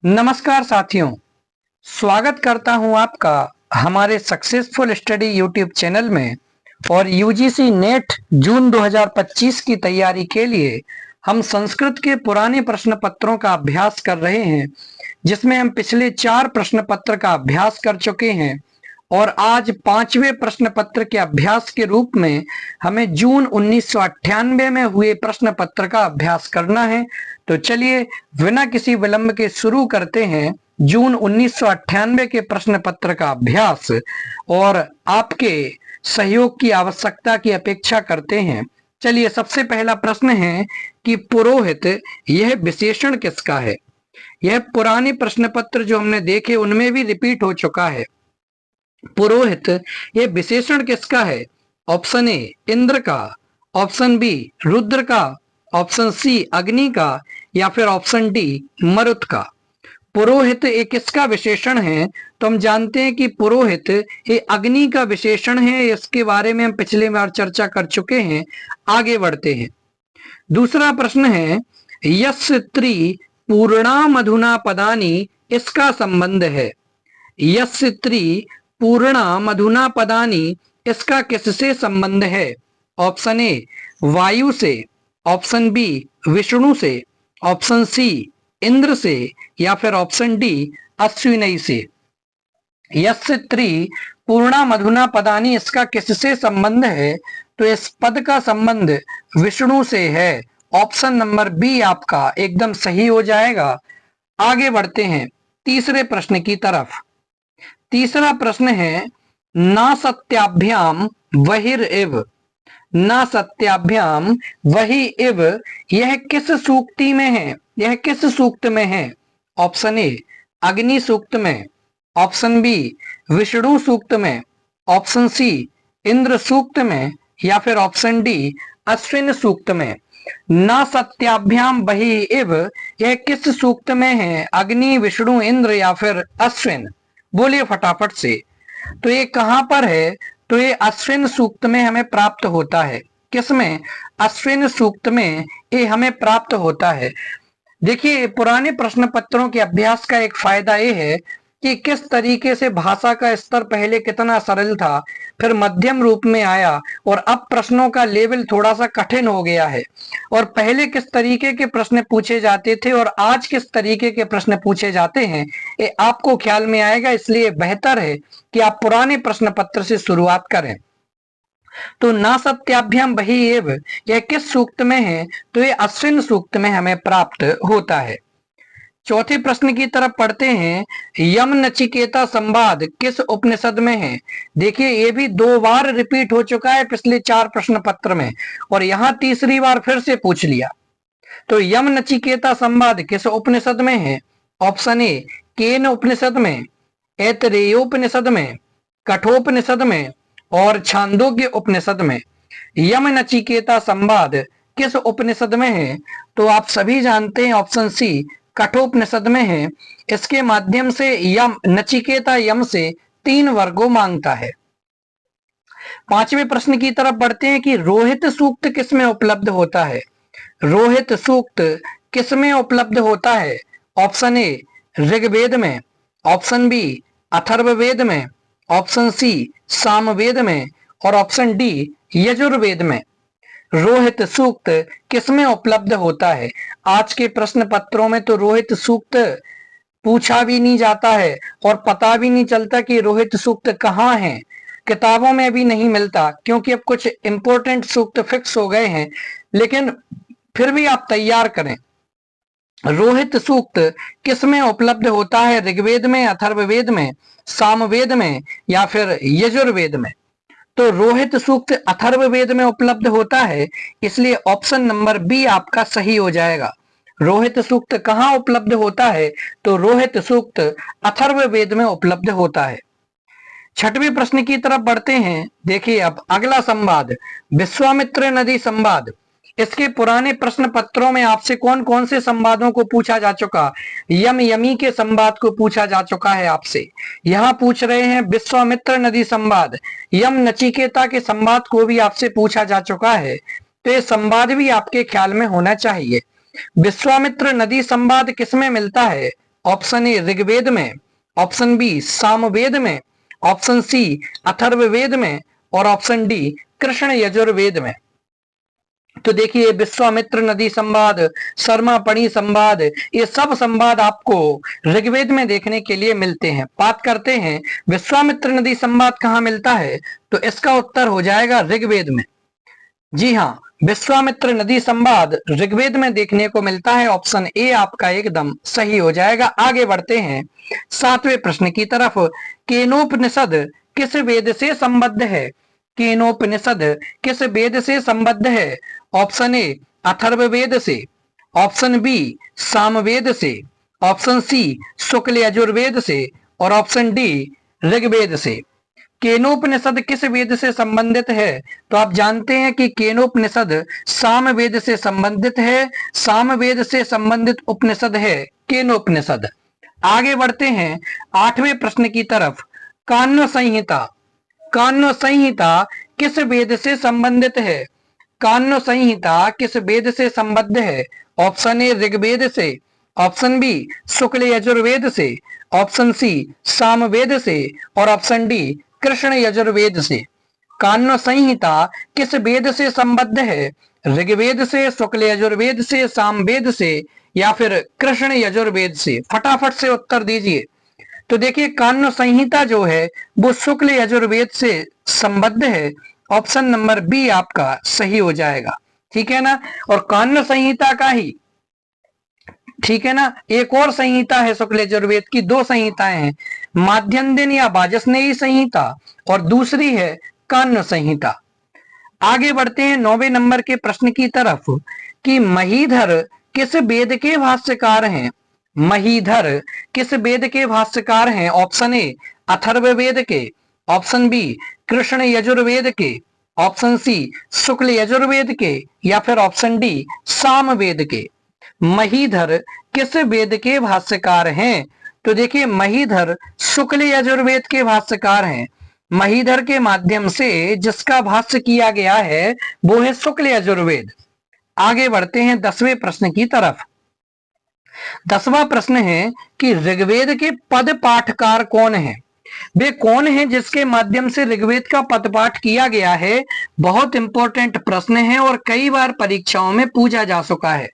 नमस्कार साथियों, स्वागत करता हूं आपका हमारे सक्सेसफुल स्टडी यूट्यूब चैनल में। और यूजीसी नेट जून 2025 की तैयारी के लिए हम संस्कृत के पुराने प्रश्न पत्रों का अभ्यास कर रहे हैं, जिसमें हम पिछले 4 प्रश्न पत्र का अभ्यास कर चुके हैं और आज 5वें प्रश्न पत्र के अभ्यास के रूप में हमें जून 1998 में हुए प्रश्न पत्र का अभ्यास करना है। तो चलिए बिना किसी विलंब के शुरू करते हैं जून 1998 के प्रश्न पत्र का अभ्यास और आपके सहयोग की आवश्यकता की अपेक्षा करते हैं। चलिए, सबसे पहला प्रश्न है कि पुरोहित यह विशेषण किसका है। यह पुराने प्रश्न पत्र जो हमने देखे उनमें भी रिपीट हो चुका है। पुरोहित यह विशेषण किसका है? ऑप्शन ए इंद्र का, ऑप्शन बी रुद्र का, ऑप्शन सी अग्नि का या फिर ऑप्शन डी मरुत का। पुरोहित एक किसका विशेषण है? तो हम जानते हैं कि पुरोहित ये अग्नि का विशेषण है। इसके बारे में हम पिछले बार चर्चा कर चुके हैं। आगे बढ़ते हैं। दूसरा प्रश्न है यस्य त्रि पूर्णा मधुना पदानी, इसका संबंध है। यस्य त्रि पूर्णा मधुना पदानी, इसका किससे संबंध है? ऑप्शन ए वायु से, ऑप्शन बी विष्णु से, ऑप्शन सी इंद्र से या फिर ऑप्शन डी अश्विनी से। यस्य त्रि पूर्णा मधुना पदानी, इसका किससे संबंध है? तो इस पद का संबंध विष्णु से है। ऑप्शन नंबर बी आपका एकदम सही हो जाएगा। आगे बढ़ते हैं तीसरे प्रश्न की तरफ। तीसरा प्रश्न है ना सत्याभ्याम वहिर इव, ना सत्याभ्याम वही इव, यह किस सूक्ति में है? यह किस सूक्त में है? ऑप्शन ए अग्नि सूक्त में, ऑप्शन बी विष्णु सूक्त में, ऑप्शन सी इंद्र सूक्त में या फिर ऑप्शन डी अश्विन सूक्त में। ना सत्याभ्याम वही इव, यह किस सूक्त में है? अग्नि, विष्णु, इंद्र या फिर अश्विन? बोलिए फटाफट से। तो ये कहां पर है? तो ये अश्विन सूक्त में हमें प्राप्त होता है। किसमें? अश्विन सूक्त में ये हमें प्राप्त होता है। देखिए, पुराने प्रश्न पत्रों के अभ्यास का एक फायदा ये है कि किस तरीके से भाषा का स्तर पहले कितना सरल था, फिर मध्यम रूप में आया और अब प्रश्नों का लेवल थोड़ा सा कठिन हो गया है। और पहले किस तरीके के प्रश्न पूछे जाते थे और आज किस तरीके के प्रश्न पूछे जाते हैं, ये आपको ख्याल में आएगा। इसलिए बेहतर है कि आप पुराने प्रश्न पत्र से शुरुआत करें। तो ना सत्याभ्याम वही एव, यह किस सूक्त में है? तो ये अश्विन सूक्त में हमें प्राप्त होता है। चौथे प्रश्न की तरफ पढ़ते हैं। यम नचिकेता संवाद किस उपनिषद में है? देखिए, ये भी 2 बार रिपीट हो चुका है पिछले 4 प्रश्न पत्र में और यहाँ तीसरी बार फिर से पूछ लिया। तो यम नचिकेता संवाद किस उपनिषद में है? ऑप्शन ए केन उपनिषद में, ऐतरेयोपनिषद में, कठोपनिषद में और छांदोग्य उपनिषद में। यम नचिकेता संवाद किस उपनिषद में है? तो आप सभी जानते हैं ऑप्शन सी कठोपनिषद में है। इसके माध्यम से यम नचिकेता यम से 3 वर्गों मांगता है। 5वें प्रश्न की तरफ बढ़ते हैं कि रोहित सूक्त किसमें उपलब्ध होता है? रोहित सूक्त किसमें उपलब्ध होता है? ऑप्शन ए ऋग्वेद में, ऑप्शन बी अथर्ववेद में, ऑप्शन सी सामवेद में और ऑप्शन डी यजुर्वेद में। रोहित सूक्त किसमें उपलब्ध होता है? आज के प्रश्न पत्रों में तो रोहित सूक्त पूछा भी नहीं जाता है और पता भी नहीं चलता कि रोहित सूक्त कहाँ है। किताबों में भी नहीं मिलता क्योंकि अब कुछ इंपॉर्टेंट सूक्त फिक्स हो गए हैं। लेकिन फिर भी आप तैयार करें। रोहित सूक्त किसमें उपलब्ध होता है? ऋग्वेद में, अथर्ववेद में, सामवेद में या फिर यजुर्वेद में? तो रोहित सूक्त अथर्ववेद में उपलब्ध होता है, इसलिए ऑप्शन नंबर बी आपका सही हो जाएगा। रोहित सूक्त कहाँ उपलब्ध होता है? तो रोहित सूक्त अथर्ववेद में उपलब्ध होता है। 6वें प्रश्न की तरफ बढ़ते हैं। देखिए, अब अगला संवाद विश्वामित्र नदी संवाद। इसके पुराने प्रश्न पत्रों में आपसे कौन कौन से संवादों को पूछा जा चुका? यम यमी के संवाद को पूछा जा चुका है आपसे। यहाँ पूछ रहे हैं विश्वामित्र नदी संवाद। यम नचिकेता के संवाद को भी आपसे पूछा जा चुका है, तो ये संवाद भी आपके ख्याल में होना चाहिए। विश्वामित्र नदी संवाद किसमें मिलता है? ऑप्शन ए ऋग्वेद में, ऑप्शन बी सामवेद में, ऑप्शन सी अथर्ववेद में और ऑप्शन डी कृष्ण यजुर्वेद में। तो देखिए विश्वामित्र नदी संवाद, शर्मापणी संवाद, ये सब संवाद आपको ऋग्वेद में देखने के लिए मिलते हैं। बात करते हैं विश्वामित्र नदी संवाद कहाँ मिलता है, तो इसका उत्तर हो जाएगा ऋग्वेद में। जी हाँ, विश्वामित्र नदी संवाद ऋग्वेद में देखने को मिलता है। ऑप्शन ए आपका एकदम सही हो जाएगा। आगे बढ़ते हैं 7वें प्रश्न की तरफ। केनोपनिषद किस वेद से संबद्ध है? केनोपनिषद किस वेद से संबद्ध है? ऑप्शन ए अथर्ववेद से, ऑप्शन बी सामवेद से, ऑप्शन सी शुक्ल यजुर्वेद से और ऑप्शन डी ऋग्वेद से। केनोपनिषद किस वेद से संबंधित है? तो आप जानते हैं कि केनोपनिषद सामवेद से संबंधित है। सामवेद से संबंधित उपनिषद है केनोपनिषद। आगे बढ़ते हैं 8वें प्रश्न की तरफ। कान्व संहिता, कान्व संहिता किस वेद से संबंधित है? कान्व संहिता किस वेद से संबद्ध है? ऑप्शन ए ऋग्वेद से, ऑप्शन बी शुक्ल यजुर्वेद से, ऑप्शन सी सामवेद से और ऑप्शन डी कृष्ण यजुर्वेद से। कान्व संहिता किस वेद से संबद्ध है? ऋग्वेद से, शुक्ल यजुर्वेद से, सामवेद से या फिर कृष्ण यजुर्वेद से? फटाफट से उत्तर दीजिए। तो देखिए कान्व संहिता जो है वो शुक्ल यजुर्वेद से संबद्ध है। ऑप्शन नंबर बी आपका सही हो जाएगा। ठीक है ना। और कान्व संहिता का ही, ठीक है ना, एक और संहिता है शुक्ल यजुर्वेद की, दो संहिताएं हैं, माध्यन्दिन या वाजस्नेयी संहिता और दूसरी है कान्व संहिता। आगे बढ़ते हैं 9वें नंबर के प्रश्न की तरफ कि महीधर किस वेद के भाष्यकार हैं? महीधर किस वेद के भाष्यकार हैं? ऑप्शन ए अथर्ववेद के, ऑप्शन बी कृष्ण यजुर्वेद के, ऑप्शन सी शुक्ल यजुर्वेद के या फिर ऑप्शन डी सामवेद के। महीधर किस वेद के भाष्यकार हैं? तो देखिए महीधर शुक्ल यजुर्वेद के भाष्यकार हैं। महीधर के माध्यम से जिसका भाष्य किया गया है वो है शुक्ल यजुर्वेद। आगे बढ़ते हैं 10वें प्रश्न की तरफ। 10वां प्रश्न है कि ऋग्वेद के पद पाठकार कौन है? वे कौन है जिसके माध्यम से ऋग्वेद का पदपाठ किया गया है? बहुत इंपॉर्टेंट प्रश्न है और कई बार परीक्षाओं में पूछा जा चुका है।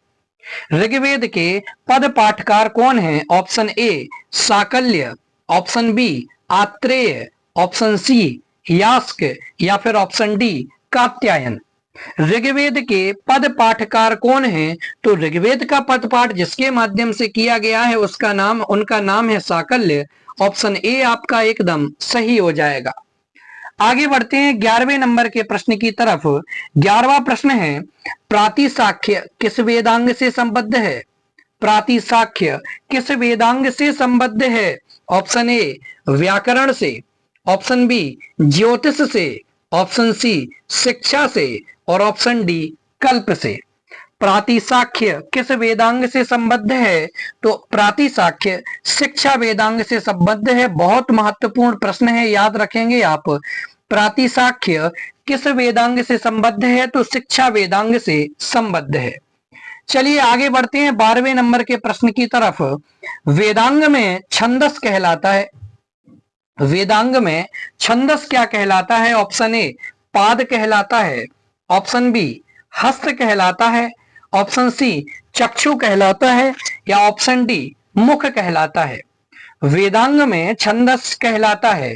ऋग्वेद के पद पाठकार कौन है? Option A Sakalya, option B Atreya, option C Yaska या फिर ऑप्शन डी कात्यायन। ऋग्वेद के पद पाठकार कौन है? तो ऋग्वेद का पद पाठ जिसके माध्यम से किया गया है उसका नाम, उनका नाम है साकल्य। ऑप्शन ए आपका एकदम सही हो जाएगा। आगे बढ़ते हैं 11वें नंबर के प्रश्न की तरफ। 11वां प्रश्न है प्रातिशाख्य किस वेदांग से संबद्ध है? प्रातिशाख्य किस वेदांग से संबद्ध है? ऑप्शन ए व्याकरण से, ऑप्शन बी ज्योतिष से, ऑप्शन सी शिक्षा से और ऑप्शन डी कल्प से। प्रातिशाख्य किस वेदांग से संबद्ध है? तो प्रातिशाख्य शिक्षा वेदांग से संबद्ध है। बहुत महत्वपूर्ण प्रश्न है, याद रखेंगे आप। प्रातिशाख्य किस वेदांग से संबद्ध है? तो शिक्षा वेदांग से संबद्ध है। चलिए आगे बढ़ते हैं 12वें नंबर के प्रश्न की तरफ। वेदांग में छंदस कहलाता है, वेदांग में छंदस क्या कहलाता है? ऑप्शन ए पाद कहलाता है, ऑप्शन बी हस्त कहलाता है, ऑप्शन सी चक्षु कहलाता है या ऑप्शन डी मुख कहलाता है। वेदांग में छंदस कहलाता है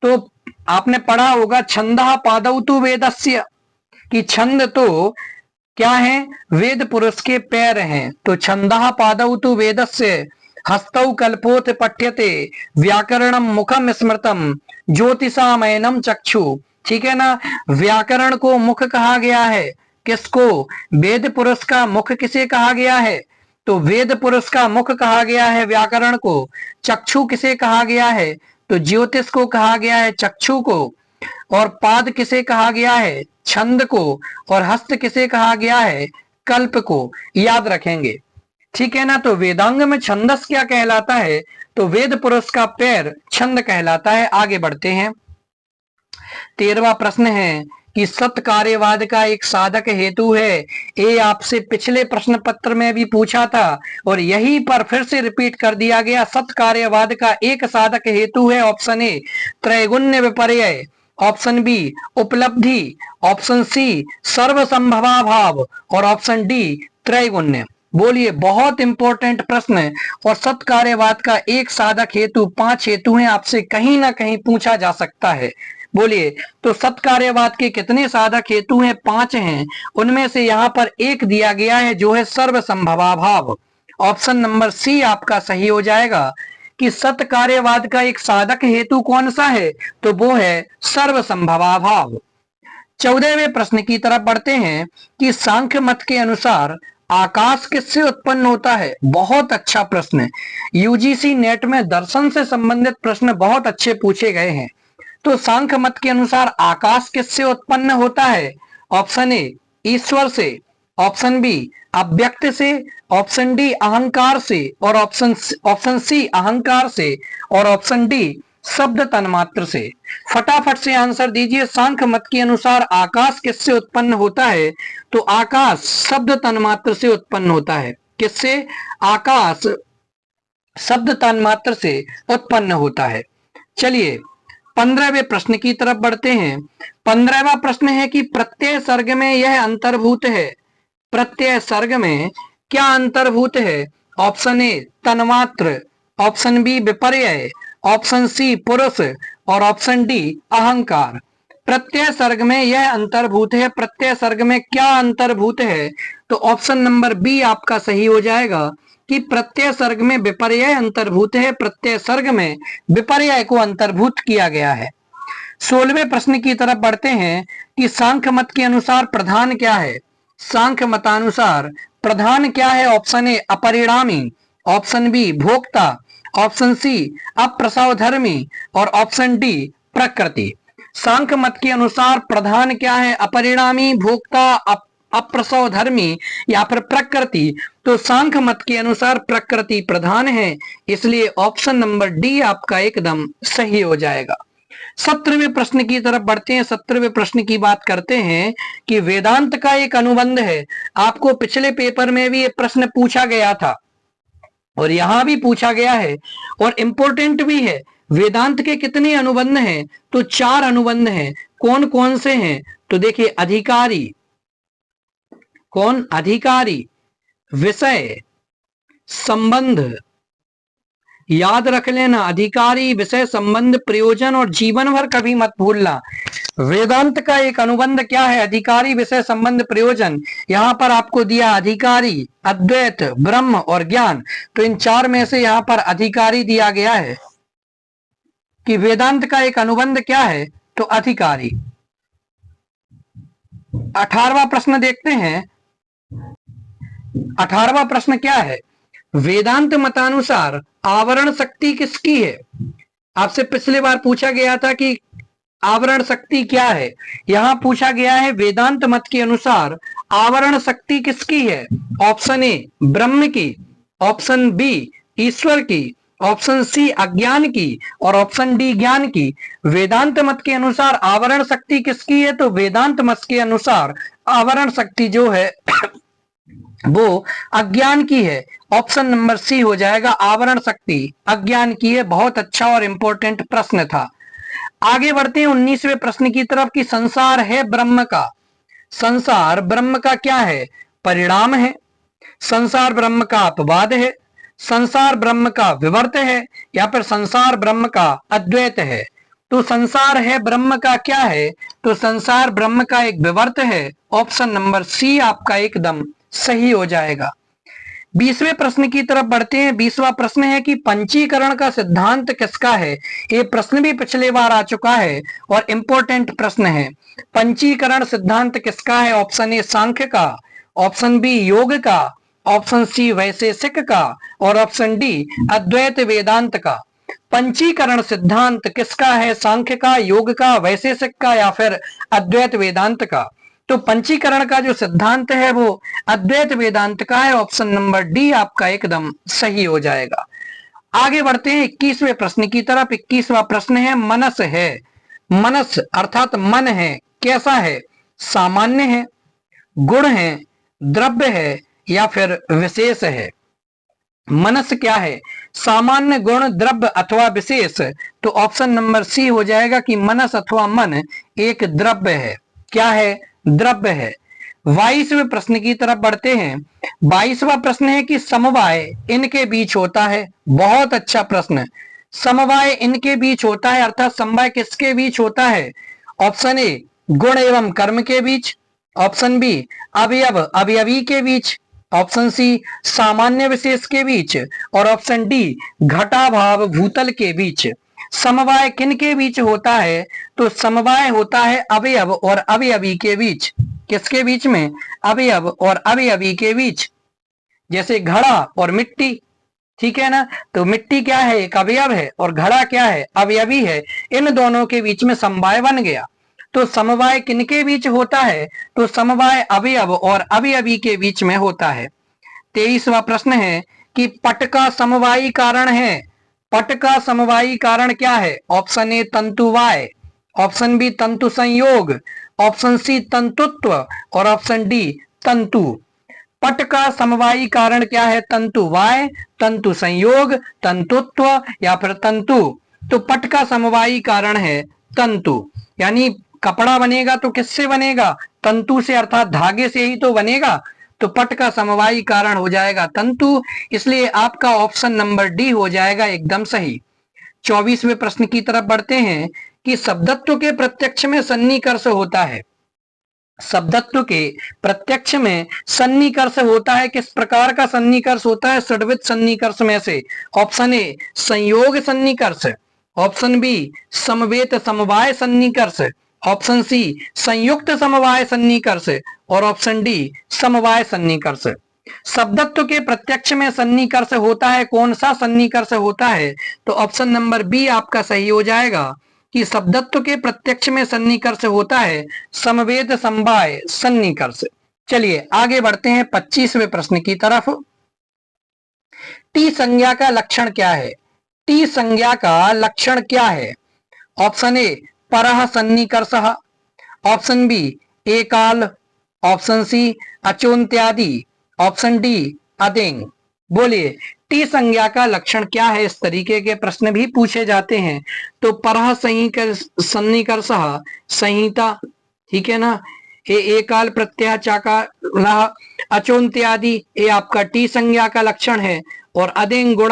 तो आपने पढ़ा होगा छंदः पादौ तु वेदस्य, कि छंद तो क्या है? वेद पुरुष के पैर हैं। तो छंदः पादौ तु वेदस्य हस्तौ कल्पोथ पठ्यते व्याकरणम मुखम स्मृतम ज्योतिषामयनम चक्षु। ठीक है ना। व्याकरण को मुख कहा गया है। किसको? वेद पुरुष का मुख किसे कहा गया है? तो वेद पुरुष का मुख कहा गया है व्याकरण को। चक्षु किसे कहा गया है? तो ज्योतिष को कहा गया है चक्षु को। और पाद किसे कहा गया है? छंद को। और हस्त किसे कहा गया है? कल्प को। याद रखेंगे, ठीक है ना। तो वेदांग में छंदस क्या कहलाता है? तो वेद पुरुष का पैर छंद कहलाता है। आगे बढ़ते हैं 13वां प्रश्न है कि सत्कार्यवाद का एक साधक हेतु है। ये आपसे पिछले प्रश्न पत्र में भी पूछा था और यही पर फिर से रिपीट कर दिया गया। सत्कार्यवाद का एक साधक हेतु है ऑप्शन ए त्रैगुण्य विपर्यय, ऑप्शन बी उपलब्धि, ऑप्शन सी सर्वसंभवाभाव और ऑप्शन डी त्रैगुण्य। बोलिए, बहुत इंपॉर्टेंट प्रश्न है। और सत्कार्यवाद का एक साधक हेतु 5 हेतु हैं, आपसे कहीं ना कहीं पूछा जा सकता है। बोलिए, तो सत्कार्यवाद के कितने साधक हेतु हैं? 5 हैं। उनमें से यहाँ पर एक दिया गया है जो है सर्वसंभवाभाव। ऑप्शन नंबर सी आपका सही हो जाएगा कि सत्कार्यवाद का एक साधक हेतु कौन सा है, तो वो है सर्वसंभवाभाव। 14वें प्रश्न की तरफ बढ़ते हैं कि सांख्य मत के अनुसार आकाश किससे उत्पन्न होता है? बहुत अच्छा प्रश्न है। यूजीसी नेट में दर्शन से संबंधित प्रश्न बहुत अच्छे पूछे गए हैं। तो सांख्य मत के अनुसार आकाश किससे उत्पन्न होता है? ऑप्शन ए ईश्वर से, ऑप्शन बी अव्यक्त से, ऑप्शन डी अहंकार से और ऑप्शन सी अहंकार से और ऑप्शन डी शब्द तन्मात्र से। फटाफट से आंसर दीजिए। सांख्य मत के अनुसार आकाश किससे उत्पन्न होता है? तो आकाश शब्द तन्मात्र से उत्पन्न होता है। किससे? आकाश शब्द तन्मात्र से उत्पन्न होता है। चलिए 15वें प्रश्न की तरफ बढ़ते हैं। 15वां प्रश्न है कि प्रत्यय सर्ग में यह अंतर्भूत है। प्रत्यय सर्ग में क्या अंतर्भूत है? ऑप्शन ए तन्मात्र, ऑप्शन बी विपर्यय, ऑप्शन सी पुरुष और ऑप्शन डी अहंकार। प्रत्यय सर्ग में यह अंतर्भूत है। प्रत्यय सर्ग में क्या अंतर्भूत है? तो ऑप्शन नंबर बी आपका सही हो जाएगा कि प्रत्यय सर्ग में विपर्यय अंतर्भूत है। प्रत्यय सर्ग में विपर्यय को अंतर्भूत किया गया है। 16वें प्रश्न की तरफ बढ़ते हैं कि सांख्य मत के अनुसार प्रधान क्या है? सांख्य मतानुसार प्रधान क्या है? ऑप्शन ए अपरिणामी, ऑप्शन बी भोक्ता, ऑप्शन सी अप्रसवधर्मी और ऑप्शन डी प्रकृति। सांख्य मत के अनुसार प्रधान क्या है? अपरिणामी, भोक्ता, अप्रसवधर्मी या फिर प्रकृति। तो सांख्य मत के अनुसार प्रकृति प्रधान है, इसलिए ऑप्शन नंबर डी आपका एकदम सही हो जाएगा। 17वें प्रश्न की तरफ बढ़ते हैं। 17वें प्रश्न की बात करते हैं कि वेदांत का एक अनुबंध है। आपको पिछले पेपर में भी ये प्रश्न पूछा गया था और यहां भी पूछा गया है और इंपॉर्टेंट भी है। वेदांत के कितने अनुबंध हैं? तो 4 अनुबंध हैं। कौन कौन से हैं? तो देखिए, अधिकारी, कौन? अधिकारी, विषय, संबंध, याद रख लेना, अधिकारी, विषय, संबंध, प्रयोजन और जीवन भर कभी मत भूलना। वेदांत का एक अनुबंध क्या है? अधिकारी, विषय, संबंध, प्रयोजन। यहां पर आपको दिया अधिकारी, अद्वैत, ब्रह्म और ज्ञान। तो इन 4 में से यहां पर अधिकारी दिया गया है कि वेदांत का एक अनुबंध क्या है? तो अधिकारी। 18वां प्रश्न देखते हैं। 18वां प्रश्न क्या है? वेदांत मतानुसार आवरण शक्ति किसकी है? आपसे पिछले बार पूछा गया था कि आवरण शक्ति क्या है। यहां पूछा गया है वेदांत मत के अनुसार आवरण शक्ति किसकी है? ऑप्शन ए ब्रह्म की, ऑप्शन बी ईश्वर की, ऑप्शन सी अज्ञान की और ऑप्शन डी ज्ञान की। वेदांत मत के अनुसार आवरण शक्ति किसकी है? तो वेदांत मत के अनुसार आवरण शक्ति जो है वो अज्ञान की है। ऑप्शन नंबर सी हो जाएगा, आवरण शक्ति अज्ञान की है। बहुत अच्छा और इंपॉर्टेंट प्रश्न था। आगे बढ़ते हैं 19वें प्रश्न की तरफ कि संसार है ब्रह्म का। संसार ब्रह्म का क्या है? परिणाम है, संसार ब्रह्म का अपवाद है, संसार ब्रह्म का विवर्त है या फिर संसार ब्रह्म का अद्वैत है। तो संसार है ब्रह्म का क्या है? तो संसार ब्रह्म का एक विवर्त है। ऑप्शन नंबर सी आपका एकदम सही हो जाएगा। 20वें प्रश्न की तरफ बढ़ते हैं। 20वां प्रश्न है कि पंचीकरण का सिद्धांत किसका है? ये प्रश्न भी पिछले बार आ चुका है और इंपॉर्टेंट प्रश्न है। पंचीकरण सिद्धांत किसका है? ऑप्शन ए सांख्य का, ऑप्शन बी योग का, ऑप्शन सी वैशेषिक का और ऑप्शन डी अद्वैत वेदांत का। पंचीकरण सिद्धांत किसका है? सांख्य का, योग का, वैशेषिक का या फिर अद्वैत वेदांत का। तो पंचीकरण का जो सिद्धांत है वो अद्वैत वेदांत का है। ऑप्शन नंबर डी आपका एकदम सही हो जाएगा। आगे बढ़ते हैं 21वें प्रश्न की तरफ। 21वां प्रश्न है मनस है। मनस अर्थात मन है, कैसा है? सामान्य है, गुण है, द्रव्य है या फिर विशेष है? मनस क्या है? सामान्य, गुण, द्रव्य अथवा विशेष? तो ऑप्शन नंबर सी हो जाएगा कि मनस अथवा मन एक द्रव्य है। क्या है? द्रव्य है। 22वें प्रश्न की तरफ बढ़ते हैं। 22वां प्रश्न है कि समवाय इनके बीच होता है। बहुत अच्छा प्रश्न। समवाय इनके बीच होता है अर्थात समवाय किसके बीच होता है? ऑप्शन ए गुण एवं कर्म के बीच, ऑप्शन बी अवयव अवयवी के बीच, ऑप्शन सी सामान्य विशेष के बीच और ऑप्शन डी घटाभाव भूतल के बीच। समवाय किन के बीच होता है? तो समवाय होता है अवयव और अवयवी के बीच। किसके बीच में? अवयव और अवयवी के बीच। जैसे घड़ा और मिट्टी, ठीक है ना। तो मिट्टी क्या है? एक अवयव है और घड़ा क्या है? अवयवी है। इन दोनों के बीच में समवाय बन गया। तो समवाय किनके बीच होता है? तो समवाय अवयव और अवयवी के बीच में होता है। 23वां प्रश्न है कि पट का समवायी कारण है। पट का समवायी कारण क्या है? ऑप्शन ए तंतुवाय, ऑप्शन बी तंतु संयोग, ऑप्शन सी तंतुत्व और ऑप्शन डी तंतु। पट का समवायी कारण क्या है? तंतुवाय, तंतु संयोग, तंतुत्व या फिर तंतु। तो पट का समवायी कारण है तंतु, यानी कपड़ा बनेगा तो किससे बनेगा? तंतु से, अर्थात धागे से ही तो बनेगा। तो पट का समवायी कारण हो जाएगा तंतु, इसलिए आपका ऑप्शन नंबर डी हो जाएगा एकदम सही। 24वें प्रश्न की तरफ बढ़ते हैं कि शब्दत्व के प्रत्यक्ष में सन्निकर्ष होता है। शब्दत्व के प्रत्यक्ष में सन्निकर्ष होता है। किस प्रकार का सन्निकर्ष होता है? षड्विध सन्निकर्ष में से ऑप्शन ए संयोग सन्निकर्ष, ऑप्शन बी समवेत समवाय सन्निकर्ष, ऑप्शन सी संयुक्त समवाय सन्निकर्ष और ऑप्शन डी समवाय सन्निकर्ष। शब्दत्व के प्रत्यक्ष में सन्निकर्ष होता है। कौन सा सन्निकर्ष होता है? तो ऑप्शन नंबर बी आपका सही हो जाएगा कि शब्दत्व के प्रत्यक्ष में सन्निकर्ष होता है समवेत समवाय सन्निकर्ष। चलिए आगे बढ़ते हैं 25वें प्रश्न की तरफ। टी संज्ञा का लक्षण क्या है? टी संज्ञा का लक्षण क्या है? ऑप्शन ए परः सन्निकर्षः, ऑप्शन बी एकाल, ऑप्शन सी अचोन्त्यादि, ऑप्शन डी अदेंग। बोलिए टी संज्ञा का लक्षण क्या है? इस तरीके के प्रश्न भी पूछे जाते हैं। तो परः सन्निकर्षः संहिता, ठीक है ना। एकाल प्रत्यय चाकार अचोन्त्यादि ये आपका टी संज्ञा का लक्षण है और अदेंग गुण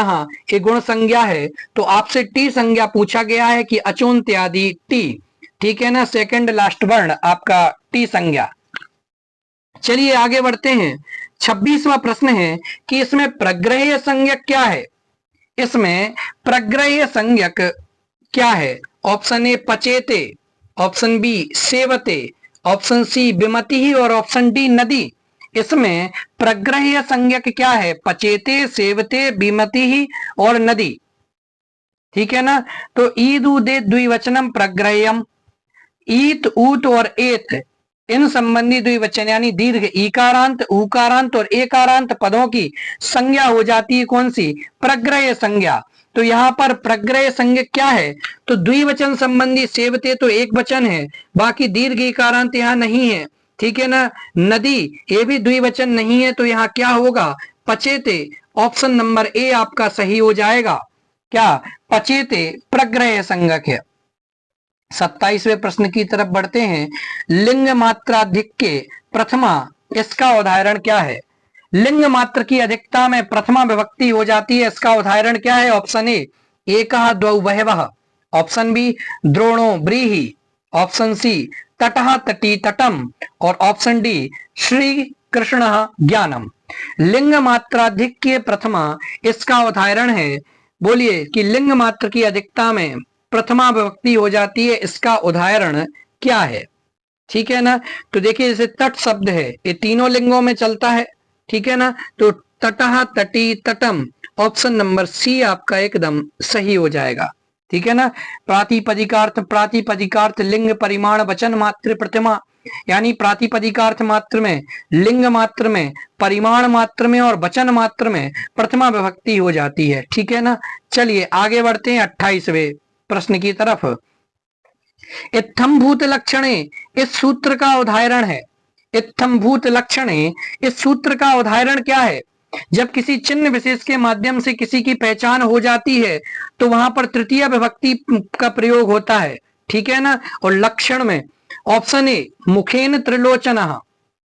ये गुण संज्ञा है। तो आपसे टी संज्ञा पूछा गया है कि अचोन्त्यादि टी, ठीक है ना। सेकंड लास्ट वर्ण आपका टी संज्ञा। चलिए आगे बढ़ते हैं। 26वां प्रश्न है कि इसमें प्रग्रह्य संज्ञक क्या है? इसमें प्रग्रह्य संज्ञक क्या है? ऑप्शन ए पचेते, ऑप्शन बी सेवते, ऑप्शन सी विमति और ऑप्शन डी नदी। इसमें प्रग्रह्य संज्ञक क्या है? पचेते, सेवते, विमति और नदी, ठीक है ना। तो ईद उदे द्विवचनम प्रग्रह्यम। ईत, ऊत और एत इन संबंधी द्विवचन यानी दीर्घ ईकारांत, ऊकारांत और एकारांत पदों की संज्ञा हो जाती है कौन सी? प्रग्रह्य संज्ञा। तो यहाँ पर प्रग्रह्य संज्ञा क्या है? तो द्विवचन संबंधी सेवते तो एक वचन है, बाकी दीर्घ ईकारांत यहाँ नहीं है, ठीक है ना। नदी ये भी द्विवचन नहीं है, तो यहाँ क्या होगा? पचेते। ऑप्शन नंबर ए आपका सही हो जाएगा। क्या? पचेते प्रग्रह्य संज्ञक है। 27वें प्रश्न की तरफ बढ़ते हैं। लिंग मात्राधिक्य प्रथमा, इसका उदाहरण क्या है? लिंग मात्र की अधिकता में प्रथमा विभक्ति हो जाती है, इसका उदाहरण क्या है? ऑप्शन ए एकः द्वौ बहवः, ऑप्शन बी द्रोणो व्रीहि, ऑप्शन सी तटः तटी तटम और ऑप्शन डी श्री कृष्ण ज्ञानम। लिंग मात्राधिक्य प्रथमा, इसका उदाहरण है। बोलिए कि लिंग मात्र की अधिकता में प्रथमा विभक्ति हो जाती है, इसका उदाहरण क्या है? ठीक है ना। तो देखिए जैसे तट शब्द है ये तीनों लिंगों में चलता है, ठीक है ना। तो तटः तटी तटम, ऑप्शन नंबर सी आपका एकदम सही हो जाएगा, ठीक है ना। प्रातिपदिकार्थ, प्रातिपदिकार्थ लिंग परिमाण वचन मात्र प्रतिमा, यानी प्रातिपदिकार्थ मात्र में, लिंग मात्र में, परिमाण मात्र में और वचन मात्र में प्रथमा विभक्ति हो जाती है, ठीक है ना। चलिए आगे बढ़ते हैं 28वें प्रश्न की तरफ। इत्थम भूत लक्षणे इस सूत्र का उदाहरण है। इत्थम भूत लक्षणे इस सूत्र का उदाहरण क्या है? जब किसी चिन्ह विशेष के माध्यम से किसी की पहचान हो जाती है तो वहां पर तृतीय विभक्ति का प्रयोग होता है, ठीक है ना। और लक्षण में ऑप्शन ए मुखेन त्रिलोचनः,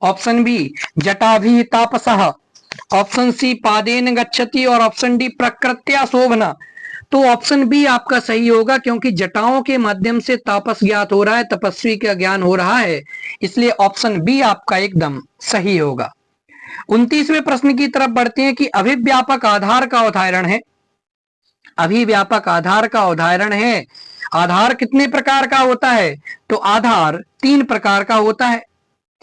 ऑप्शन बी जटाभि तापसः, ऑप्शन सी पादेन गच्छति और ऑप्शन डी प्रकृत्या शोभना। तो ऑप्शन बी आपका सही होगा, क्योंकि जटाओं के माध्यम से तापस ज्ञात हो रहा है, तपस्वी का ज्ञान हो रहा है, इसलिए ऑप्शन बी आपका एकदम सही होगा। 29वें प्रश्न की तरफ बढ़ते हैं कि अभिव्यापक आधार का उदाहरण है। अभिव्यापक आधार का उदाहरण है। आधार कितने प्रकार का होता है? तो आधार 3 प्रकार का होता है,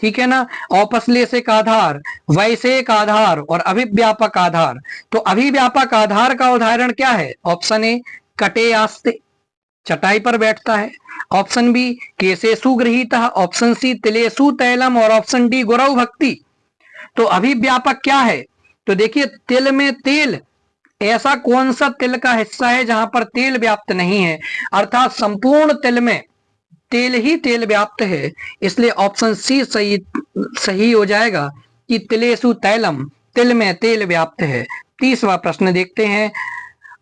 ठीक है ना। औपश्लेषिक आधार, वैशेषिक आधार और अभिव्यापक आधार। तो अभिव्यापक आधार का उदाहरण क्या है? ऑप्शन ए कटे आस्ते, चटाई पर बैठता है, ऑप्शन बी केशेषु गृहीतः, ऑप्शन सी तिलेषु तैलम और ऑप्शन डी गुरौ भक्ति। तो अभिव्यापक क्या है? तो देखिए तिल में तेल, ऐसा कौन सा तिल का हिस्सा है जहां पर तेल व्याप्त नहीं है? अर्थात संपूर्ण तिल में तेल ही तेल व्याप्त है, इसलिए ऑप्शन सी सही हो जाएगा कि तिलेषु तैलम, तिल में तेल व्याप्त है। 30वां प्रश्न देखते हैं।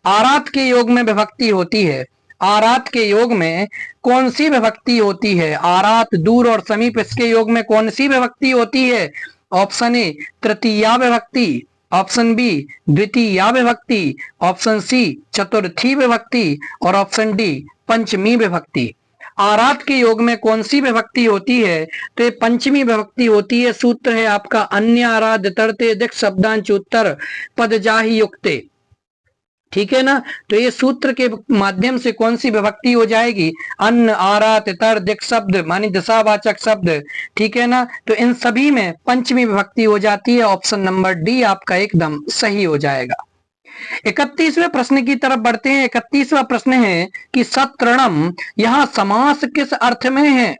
आरात के योग में विभक्ति होती है। आरात के योग में कौन सी विभक्ति होती है? आरात, दूर और समीप, इसके योग में कौन सी विभक्ति होती है? ऑप्शन ए तृतीया विभक्ति, ऑप्शन बी द्वितीया विभक्ति, ऑप्शन सी चतुर्थी विभक्ति और ऑप्शन डी पंचमी विभक्ति। आरात के योग में कौन सी विभक्ति होती है? तो ये पंचमी विभक्ति होती है। सूत्र है आपका अन्य आराध तरते दिक् शब्दांच उत्तर पद जाहि युक्ते, ठीक है ना। तो ये सूत्र के माध्यम से कौन सी विभक्ति हो जाएगी? अन्न, आरात, तर, दिक् शब्द मानी दिशावाचक शब्द, ठीक है ना। तो इन सभी में पंचमी विभक्ति हो जाती है। ऑप्शन नंबर डी आपका एकदम सही हो जाएगा। 31वें प्रश्न की तरफ बढ़ते हैं। 31वां प्रश्न है कि सत्रणम यहाँ समास किस अर्थ में है?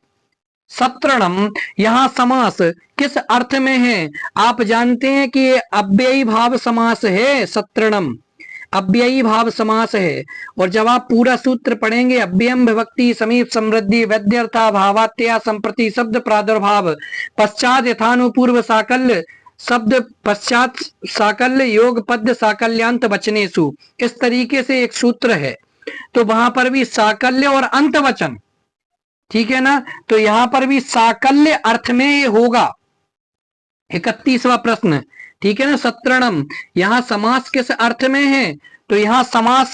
सत्रणम यहाँ समास किस अर्थ में है? आप जानते हैं कि ये अव्ययी भाव समास है। सत्रणम अव्ययी भाव समास है, और जब आप पूरा सूत्र पढ़ेंगे, अव्ययम विभक्ति समीप समृद्धि वैद्यर्था भावात्या संप्रति शब्द प्रादुर्भाव पश्चात यथानुपूर्व साकल्य शब्द पश्चात साकल्य योग पद्य साकल्यांत वचनेसु, इस तरीके से एक सूत्र है। तो वहां पर भी साकल्य और अंत वचन, ठीक है ना। तो यहां पर भी साकल्य अर्थ में ये होगा। 31वां प्रश्न, ठीक है ना। सत्रणम यहाँ समास किस अर्थ में है? तो यहाँ समास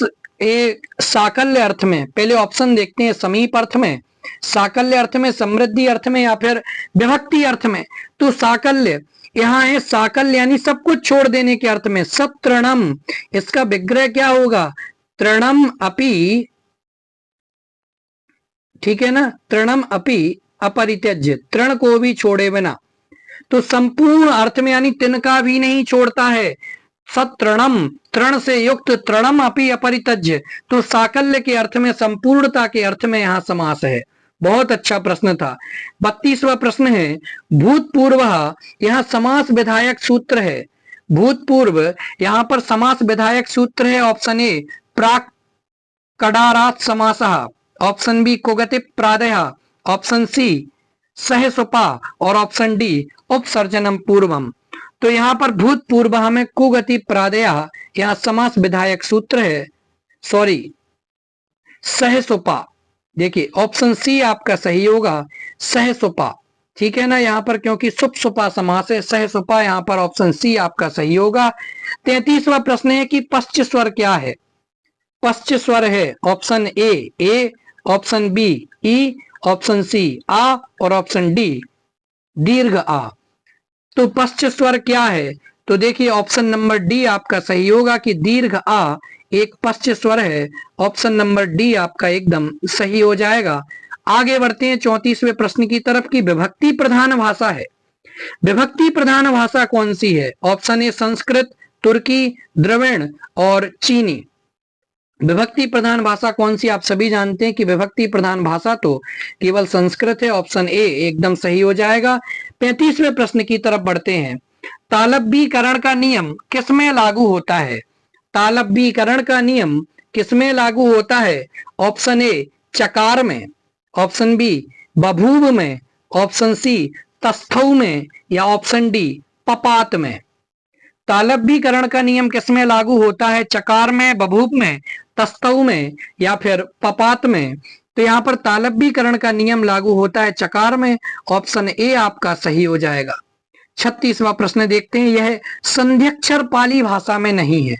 साकल्य अर्थ में। पहले ऑप्शन देखते हैं, समीप अर्थ में, साकल्य अर्थ में, समृद्धि अर्थ में या फिर विभक्ति अर्थ में। तो साकल्य यहाँ है, साकल्य यानी सब कुछ छोड़ देने के अर्थ में। सत्रणम इसका विग्रह क्या होगा? तृणम अपि, ठीक है ना। तृणम अपि अपरित्यज्य, तृण को भी छोड़े बिना। तो संपूर्ण अर्थ में यानी तिनका भी नहीं छोड़ता है। सत्रणम तृण से युक्त, तृणम अपि अपरित्यज्य, तो साकल्य के अर्थ में, संपूर्णता के अर्थ में यहाँ समास है। बहुत अच्छा प्रश्न था। 32वां प्रश्न है भूतपूर्व, यहाँ समास विधायक सूत्र है। भूतपूर्व यहाँ पर समास विधायक सूत्र है। ऑप्शन ए प्राक कडारात समासः, ऑप्शन बी कुगति प्रादयः, ऑप्शन सी सहसुपा और ऑप्शन डी उपसर्जनम पूर्वम। तो यहाँ पर भूतपूर्व में कुगति प्रादयः यहाँ समास विधायक सूत्र है। सॉरी, सहसुपा, देखिए ऑप्शन सी आपका सही होगा, सहसुपा, ठीक है ना। यहाँ पर क्योंकि सुपसुपा समास है, सहसुपा, यहाँ पर ऑप्शन सी आपका सही होगा। 33वां प्रश्न है कि पश्च स्वर क्या है? पश्च स्वर है ऑप्शन ए, ऑप्शन बी ई, ऑप्शन सी आ और ऑप्शन डी दीर्घ आ। तो पश्च स्वर क्या है? तो देखिए ऑप्शन नंबर डी आपका सही होगा कि दीर्घ आ एक पश्च स्वर है। ऑप्शन नंबर डी आपका एकदम सही हो जाएगा। आगे बढ़ते हैं 34वें प्रश्न की तरफ की विभक्ति प्रधान भाषा है। विभक्ति प्रधान भाषा कौन सी है? ऑप्शन ए संस्कृत, तुर्की, द्रविड़ और चीनी। विभक्ति प्रधान भाषा कौन सी? आप सभी जानते हैं कि विभक्ति प्रधान भाषा तो केवल संस्कृत है। ऑप्शन ए एकदम सही हो जाएगा। 35वें प्रश्न की तरफ बढ़ते हैं। तालव्यीकरण का नियम किसमें लागू होता है? तालव्यीकरण का नियम किसमें लागू होता है? ऑप्शन ए चकार में, ऑप्शन बी बभूव में, ऑप्शन सी तस्थौ में, या ऑप्शन डी पपात में। तालव्यीकरण का नियम किसमें लागू होता है? चकार में, बभूव में, तस्थौ में, या फिर पपात में। तो यहाँ पर तालव्यीकरण का नियम लागू होता है चकार में। ऑप्शन ए आपका सही हो जाएगा। 36वां प्रश्न देखते हैं। यह संध्यक्षर पाली भाषा में नहीं है।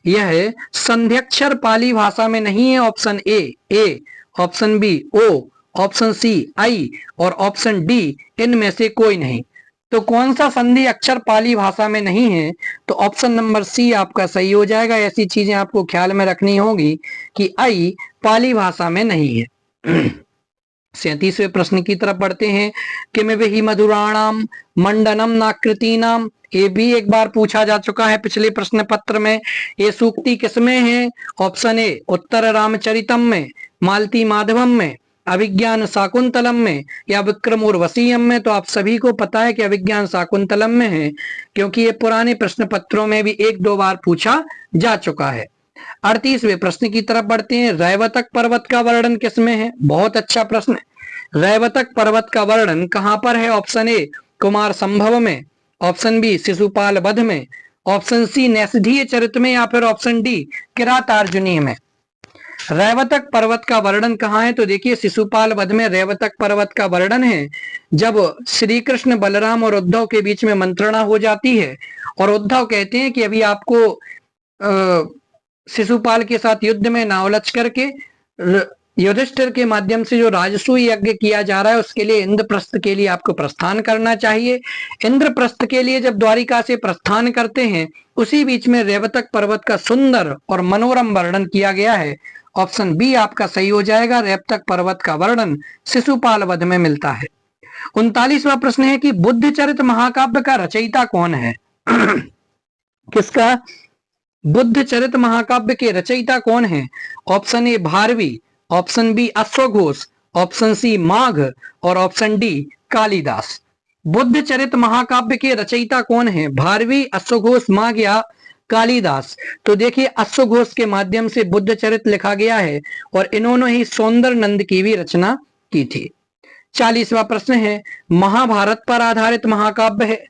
यह संध्यक्षर पाली भाषा में नहीं है। ऑप्शन ए, ऑप्शन बी ओ, ऑप्शन सी आई, और ऑप्शन डी इनमें से कोई नहीं। तो कौन सा संधि अक्षर पाली भाषा में नहीं है? तो ऑप्शन नंबर सी आपका सही हो जाएगा। ऐसी चीजें आपको ख्याल में रखनी होगी कि आई पाली भाषा में नहीं है। 37वें प्रश्न की तरफ बढ़ते हैं। किम विहि मधुराणाम मंडनम नाकृतीनाम। ये भी एक बार पूछा जा चुका है पिछले प्रश्न पत्र में। ये सूक्ति किसमें है? ऑप्शन ए उत्तर रामचरितम में, मालती माधवम में, अभिज्ञान शाकुंतलम में, या विक्रम उर्वशीयम में। तो आप सभी को पता है कि अभिज्ञान शाकुंतलम में है, क्योंकि ये पुराने प्रश्न पत्रों में भी एक दो बार पूछा जा चुका है। 38वें प्रश्न की तरफ बढ़ते हैं। रैवतक पर्वत का वर्णन किसमें है? बहुत अच्छा प्रश्न है। रैवतक पर्वत का वर्णन कहां पर है? ऑप्शन ए कुमार संभव में, ऑप्शन बी शिशुपाल वध में, ऑप्शन सी नैषधीय चरित में, या फिर ऑप्शन डी किरातार्जुनीय में। रैवतक पर्वत का वर्णन कहाँ है? तो देखिए शिशुपाल वध में रैवतक पर्वत का वर्णन है। जब श्री कृष्ण बलराम और उद्धव के बीच में मंत्रणा हो जाती है और उद्धव कहते हैं कि अभी आपको शिशुपाल के साथ युद्ध में ना उलझ करके युधिष्ठिर के माध्यम से जो राजसूय यज्ञ किया जा रहा है उसके लिए इंद्रप्रस्थ के लिए आपको प्रस्थान करना चाहिए। इंद्रप्रस्थ के लिए जब द्वारिका से प्रस्थान करते हैं उसी बीच में रैवतक पर्वत का सुंदर और मनोरम वर्णन किया गया है। ऑप्शन बी आपका सही हो जाएगा। रैवतक पर्वत का वर्णन शिशुपाल वध में मिलता है। 39वां प्रश्न है कि बुद्ध चरित महाकाव्य का रचयिता कौन है? किसका? बुद्ध चरित महाकाव्य के रचयिता कौन है? Option A Bharavi, option B अश्वघोष, ऑप्शन सी माघ, और ऑप्शन डी कालिदास। बुद्ध चरित महाकाव्य के रचयिता कौन है? भारवी, अश्वघोष, माघ, या कालिदास। तो देखिए अश्वघोष के माध्यम से बुद्ध चरित लिखा गया है और इन्होंने ही सौंदर नंद की भी रचना की थी। 40वां प्रश्न है। महाभारत पर आधारित महाकाव्य है।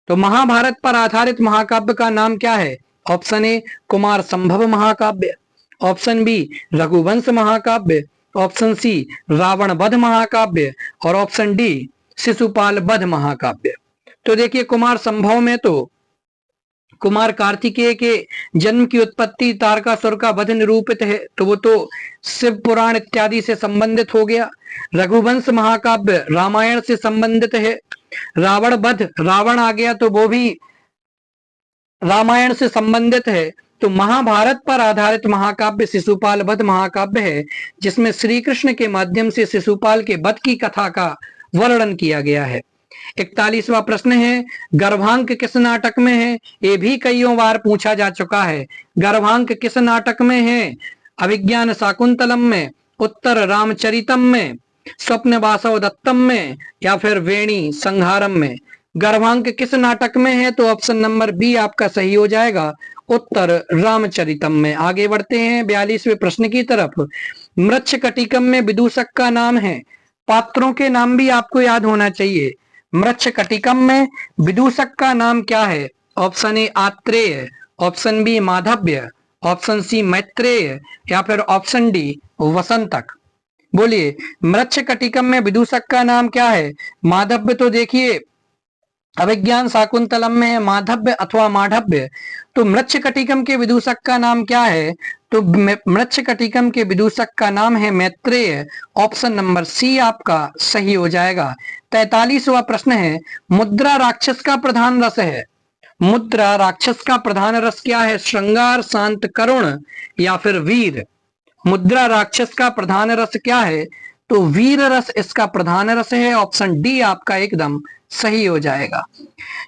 तो महाभारत पर आधारित महाकाव्य का नाम क्या है? ऑप्शन ए कुमार संभव महाकाव्य, ऑप्शन बी रघुवंश महाकाव्य, ऑप्शन सी रावण वध महाकाव्य, और ऑप्शन डी शिशुपाल वध महाकाव्य। तो देखिए कुमार संभव में तो कुमार कार्तिकेय के जन्म की उत्पत्ति, तारकासुर का वध निरूपित है, तो वो तो शिव पुराण इत्यादि से संबंधित हो गया। रघुवंश महाकाव्य रामायण से संबंधित है। रावण वध, रावण आ गया तो वो भी रामायण से संबंधित है। तो महाभारत पर आधारित महाकाव्य शिशुपाल वध महाकाव्य है, जिसमें श्री कृष्ण के माध्यम से शिशुपाल के वध की कथा का वर्णन किया गया है। 41वां प्रश्न है। गर्भांक किस नाटक में है? ये भी कईयों बार पूछा जा चुका है। गर्भांक किस नाटक में है? अभिज्ञान शाकुंतलम में, उत्तर रामचरितम में, स्वप्न वासव दत्तम में, या फिर वेणी संहारम में। गर्भांक किस नाटक में है? तो ऑप्शन नंबर बी आपका सही हो जाएगा, उत्तर रामचरितम में। आगे बढ़ते हैं 42वें प्रश्न की तरफ। मृच्छकटिकम में विदूषक का नाम है। पात्रों के नाम भी आपको याद होना चाहिए। मृच्छकटिकम में विदूषक का नाम क्या है? Option A Atreya, option B Madhavya, option C Maitreya, या फिर ऑप्शन डी वसंतक। बोलिए मृच्छकटिकम में विदूषक का नाम क्या है? माधव्य तो देखिए अभिज्ञान शाकुंतलम में माधव्य अथवा माधव्य। तो मृच्छकटिकम के विदूषक का नाम क्या है? तो मृच्छकटिकम के विदूषक का नाम है मैत्रेय। ऑप्शन नंबर सी आपका सही हो जाएगा। 43वां प्रश्न है। मुद्रा राक्षस का प्रधान रस है। मुद्रा राक्षस का प्रधान रस क्या है? श्रृंगार, शांत, करुण, या फिर वीर। मुद्रा राक्षस का प्रधान रस क्या है? तो वीर रस इसका प्रधान रस है। ऑप्शन डी आपका एकदम सही हो जाएगा।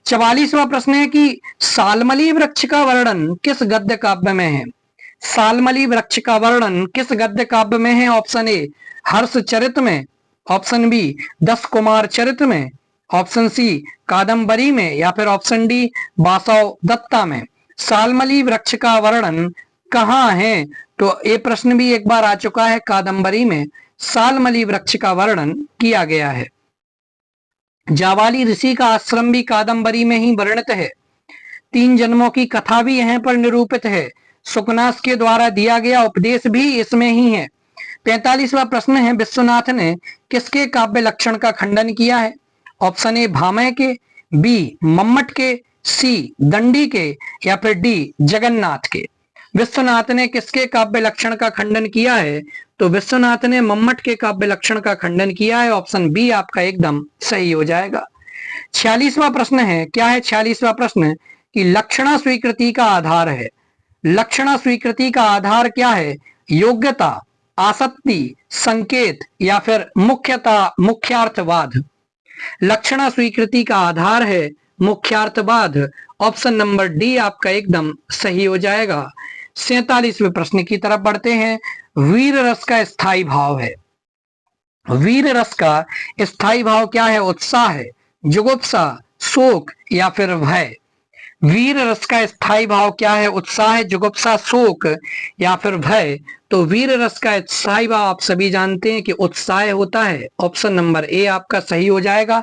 44वां प्रश्न है कि सालमली वृक्ष का वर्णन किस गद्य काव्य में है? सालमली वृक्ष का वर्णन किस गद्य काव्य में है? ऑप्शन ए हर्ष चरित में, ऑप्शन बी 10 कुमार चरित में, ऑप्शन सी कादम्बरी में, या फिर ऑप्शन डी वासव दत्ता में। सालमली वृक्ष का वर्णन कहाँ है? तो ये प्रश्न भी एक बार आ चुका है कादम्बरी में। सालमली वृक्ष का वर्णन किया गया है। जावाली ऋषि का आश्रम भी कादंबरी में ही वर्णित है। 3 जन्मों की कथा भी यहाँ पर निरूपित है। सुकनास के द्वारा दिया गया उपदेश भी इसमें ही है। 45वां प्रश्न है, विश्वनाथ ने किसके काव्य लक्षण का खंडन किया है? ऑप्शन ए भामह के, बी मम्मट के, सी दंडी के, या फिर डी जगन्नाथ के। विश्वनाथ ने किसके काव्य लक्षण का खंडन किया है? तो विश्वनाथ ने मम्मट के काव्य लक्षण का खंडन किया है। ऑप्शन बी आपका एकदम सही हो जाएगा। 46वां प्रश्न है, क्या है 46वां प्रश्न? कि लक्षणा स्वीकृति का आधार है। लक्षणा स्वीकृति का आधार क्या है? योग्यता, आसक्ति, संकेत, या फिर मुख्यार्थवाद। लक्षणा स्वीकृति का आधार है मुख्यार्थवाद। ऑप्शन नंबर डी आपका एकदम सही हो जाएगा। 47वें प्रश्न की तरफ बढ़ते हैं। वीर रस का स्थायी भाव है। वीर रस का स्थायी भाव क्या है? उत्साह है, जुगुप्सा, शोक, या फिर भय। वीर रस का स्थायी भाव क्या है? उत्साह है, जुगुप्सा, शोक, या फिर भय। तो वीर रस का स्थायी भाव आप सभी जानते हैं कि उत्साह होता है। ऑप्शन नंबर ए आपका सही हो जाएगा।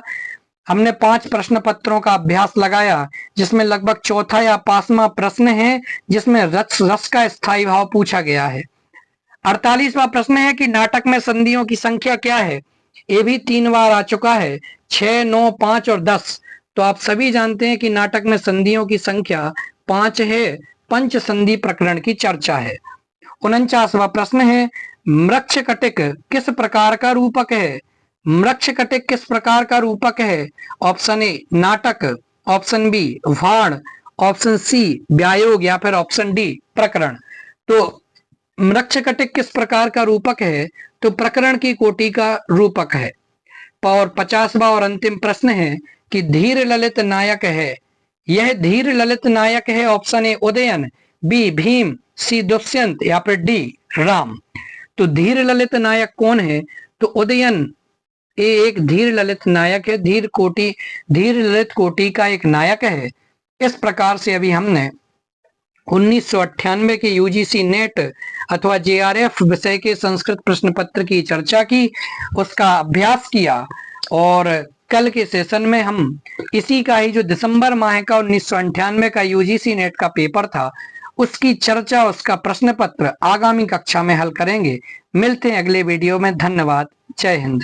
हमने 5 प्रश्न पत्रों का अभ्यास लगाया, जिसमें लगभग चौथा या 5वां प्रश्न है जिसमें रस का स्थायी भाव पूछा गया है। 48वां प्रश्न है कि नाटक में संधियों की संख्या क्या है? ये भी 3 बार आ चुका है, 6, 9, 5 और 10। तो आप सभी जानते हैं कि नाटक में संधियों की संख्या 5 है। पंच संधि प्रकरण की चर्चा है। 49वां प्रश्न है, मृक्षकटिक किस प्रकार का रूपक है? मृक्षकटिक किस प्रकार का रूपक है? ऑप्शन ए नाटक, ऑप्शन बी वाण, ऑप्शन सी व्यायोग, या फिर ऑप्शन डी प्रकरण। तो मृक्षकटिक किस प्रकार का रूपक है? तो प्रकरण की कोटि का रूपक है। और 50वां और अंतिम प्रश्न है कि धीर ललित नायक है। यह धीर ललित नायक है। Option A Udayan, B Bhima, C Dushyanta, या फिर डी राम। तो धीर ललित नायक कौन है? तो उदयन ये एक धीर ललित नायक है। धीर ललित कोटि का एक नायक है। इस प्रकार से अभी हमने 1998 के यूजीसी नेट अथवा जेआरएफ विषय के संस्कृत प्रश्न पत्र की चर्चा की, उसका अभ्यास किया, और कल के सेशन में हम इसी का ही जो दिसंबर माह का 1998 का यूजीसी नेट का पेपर था, उसकी चर्चा, उसका प्रश्न पत्र आगामी कक्षा में हल करेंगे। मिलते हैं अगले वीडियो में। धन्यवाद। जय हिंद।